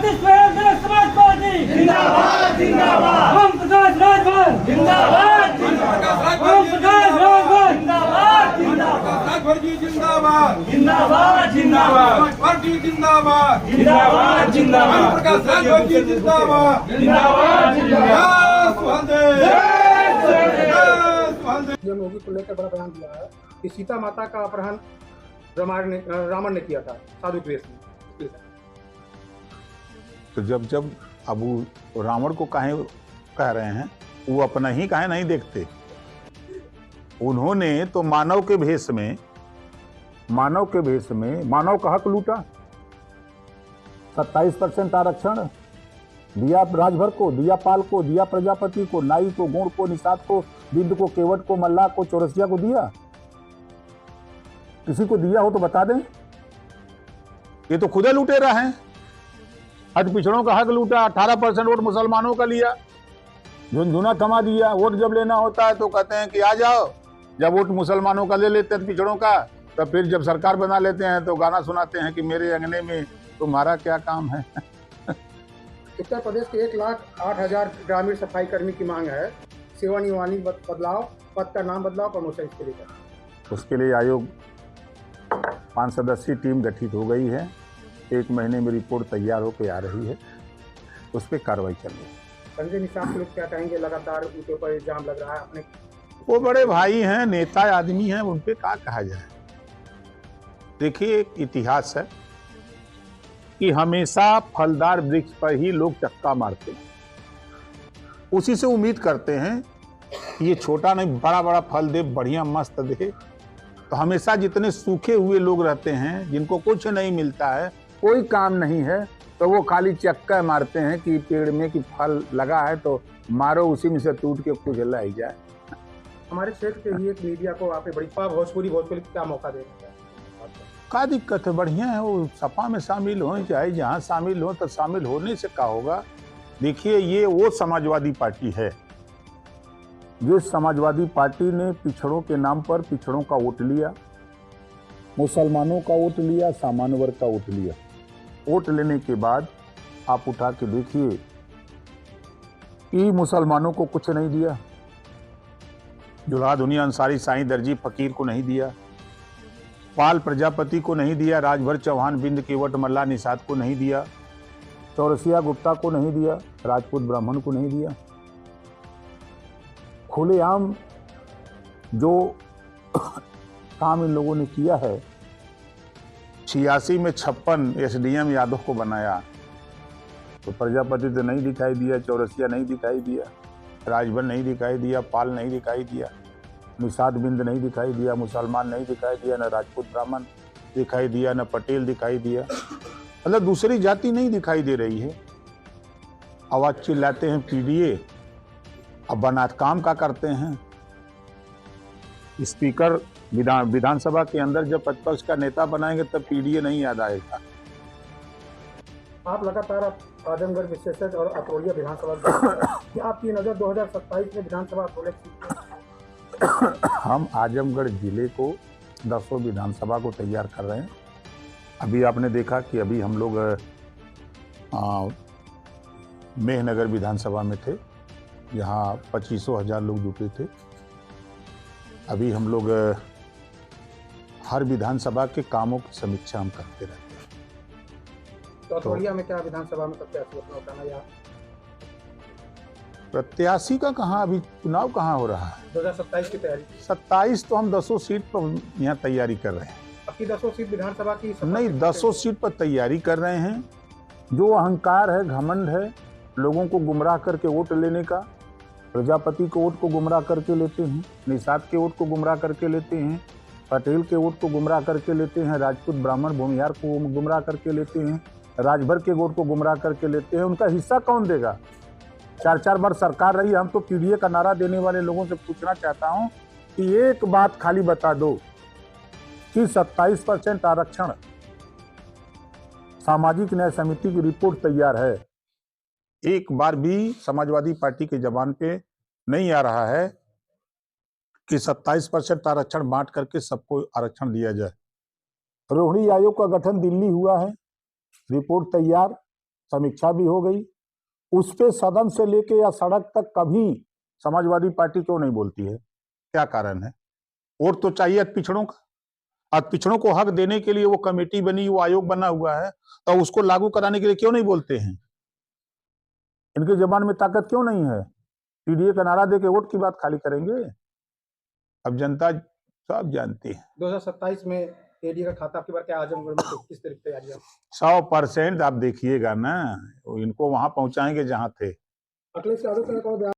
भारतीय स्वयंसेवक समाज पार्टी जिंदाबाद जिंदाबाद ओम प्रकाश राजभर जिंदाबाद ओम प्रकाश राजभर जिंदाबाद जिंदाबाद राजभर जी जिंदाबाद जिंदाबाद जिंदाबाद पार्टी जिंदाबाद जिंदाबाद जिंदाबाद प्रकाश राजभर जी जिंदाबाद जिंदाबाद पीएम योगी को लेकर बड़ा बयान दिया है कि सीता माता का अपहरण रावण ने किया था साधु द्वेष में। तो जब अब रावण को काहे कह रहे हैं, वो अपना ही काहे नहीं देखते। उन्होंने तो मानव के भेष में मानव का हक लूटा। 27% आरक्षण दिया राजभर को, दिया पाल को, दिया प्रजापति को, नाई को, गौड़ को, निषाद को, बिंद को, केवट को, मल्लाह को, चौरसिया को दिया। किसी को दिया हो तो बता दें। ये तो खुदे लूटे रहे हैं। हट पिछड़ों का हक लूटा। 18% वोट मुसलमानों का लिया, झुनझुना थमा दिया। वोट जब लेना होता है तो कहते हैं कि आ जाओ। जब वोट मुसलमानों का ले लेते हैं पिछड़ों का, तो फिर जब सरकार बना लेते हैं तो गाना सुनाते हैं कि मेरे अंगने में तुम्हारा क्या काम है। उत्तर प्रदेश के 1,08,000 ग्रामीण सफाई कर्मी की मांग है सेवा नियमावली बदलाव, पद का नाम बदलाव, प्रमोशन इसके लिए। उसके लिए आयोग 5 सदस्यीय टीम गठित हो गई है। 1 महीने में रिपोर्ट तैयार होकर आ रही है, उस पर कार्रवाई चल रही है। संजय निषाद के लोग क्या कहेंगे, लगातार उनके ऊपर इल्जाम लग रहा है अपने। वो बड़े भाई हैं, नेता आदमी हैं, उन पे क्या कहा जाए। देखिए, एक इतिहास है कि हमेशा फलदार वृक्ष पर ही लोग चक्का मारते हैं। उसी से उम्मीद करते हैं कि ये छोटा नहीं बड़ा बड़ा फल दे, बढ़िया मस्त दे। तो हमेशा जितने सूखे हुए लोग रहते हैं, जिनको कुछ नहीं मिलता है, कोई काम नहीं है, तो वो खाली चक्का मारते हैं कि पेड़ में कि फल लगा है तो मारो, उसी में से टूट के कुछ लाई जाए। हमारे क्षेत्र के ही एक मीडिया को आप बड़ी भोजपुरी क्या मौका देना चाहिए? क्या दिक्कत है? बढ़िया है, वो सपा में शामिल हो, चाहे जहाँ शामिल हो, तो शामिल होने से क्या होगा। देखिए, ये वो समाजवादी पार्टी है जिस समाजवादी पार्टी ने पिछड़ों के नाम पर पिछड़ों का वोट लिया, मुसलमानों का वोट लिया, सामान्य वर्ग का वोट लिया। वोट लेने के बाद आप उठा के देखिए कि मुसलमानों को कुछ नहीं दिया। जुल्हा दुनिया अंसारी, साईं दर्जी, फकीर को नहीं दिया, पाल प्रजापति को नहीं दिया, राजभर चौहान, बिंद केवट मल्लाह निषाद को नहीं दिया, चौरसिया गुप्ता को नहीं दिया, राजपूत ब्राह्मण को नहीं दिया। खुलेआम जो काम इन लोगों ने किया है, 86 में 56 एसडीएम यादव को बनाया, तो प्रजापति तो नहीं दिखाई दिया, चौरसिया नहीं दिखाई दिया, राजभर नहीं दिखाई दिया, पाल नहीं दिखाई दिया, निषाद बिंद नहीं दिखाई दिया, मुसलमान नहीं दिखाई दिया, न राजपूत ब्राह्मण दिखाई दिया, न पटेल दिखाई दिया। मतलब दूसरी जाति नहीं दिखाई दे रही है। आवाज चिल्लाते हैं पीडीए, अब बनात काम का करते हैं। स्पीकर विधानसभा के अंदर जब प्रतिपक्ष का नेता बनाएंगे तब पीडीए नहीं याद आएगा। आप लगातार आजमगढ़ विशेषज्ञ और अतरौलिया विधानसभा क्या आपकी नजर 2027 में विधानसभा हम आजमगढ़ जिले को 10 विधानसभा को तैयार कर रहे हैं। अभी आपने देखा कि अभी हम लोग मेहनगर विधानसभा में थे, यहाँ 25,000 लोग जुटे थे। अभी हम लोग हर विधानसभा के कामों की समीक्षा हम करते रहते हैं। तो अतरौलिया में क्या विधानसभा में प्रत्याशी अपना उठाना या प्रत्याशी का कहाँ, अभी चुनाव कहाँ हो रहा है? 2027 की तैयारी? 27 तो हम 10 सीट पर यहाँ तैयारी कर रहे हैं। आपकी 10 सीट विधानसभा की नहीं, 10 सीट पर तैयारी कर रहे हैं। जो अहंकार है, घमंड है, लोगों को गुमराह करके वोट लेने का, प्रजापति के वोट को गुमराह करके लेते हैं, निषाद के वोट को गुमराह करके लेते हैं, पटेल के वोट को गुमराह करके लेते हैं, राजपूत ब्राह्मण भूमिहार को गुमराह करके लेते हैं, राजभर के वोट को गुमराह करके लेते हैं। उनका हिस्सा कौन देगा? 4-4 बार सरकार रही। हम तो पीडीए का नारा देने वाले लोगों से पूछना चाहता हूं कि एक बात खाली बता दो कि 27% आरक्षण, सामाजिक न्याय समिति की रिपोर्ट तैयार है, एक बार भी समाजवादी पार्टी के जबान पे नहीं आ रहा है कि 27% आरक्षण बांट करके सबको आरक्षण दिया जाए। रोहिणी आयोग का गठन दिल्ली हुआ है, रिपोर्ट तैयार, समीक्षा भी हो गई। उस पे सदन से लेके या सड़क तक कभी समाजवादी पार्टी क्यों नहीं बोलती है? क्या कारण है? वोट तो चाहिए पिछड़ों का, और पिछड़ों को हक देने के लिए वो कमेटी बनी, वो आयोग बना हुआ है, तो उसको लागू कराने के लिए क्यों नहीं बोलते हैं? इनके जबान में ताकत क्यों नहीं है? पीडीए का नारा दे के वोट की बात खाली करेंगे? अब जनता सब जानती है। 2027 में एडीए का खाता आपकी बार क्या आजमगढ़ में किस तरह की तैयारियां? 100% आप देखिएगा ना, इनको वहां पहुंचाएंगे जहां थे। अखिलेश यादव का एक और बयान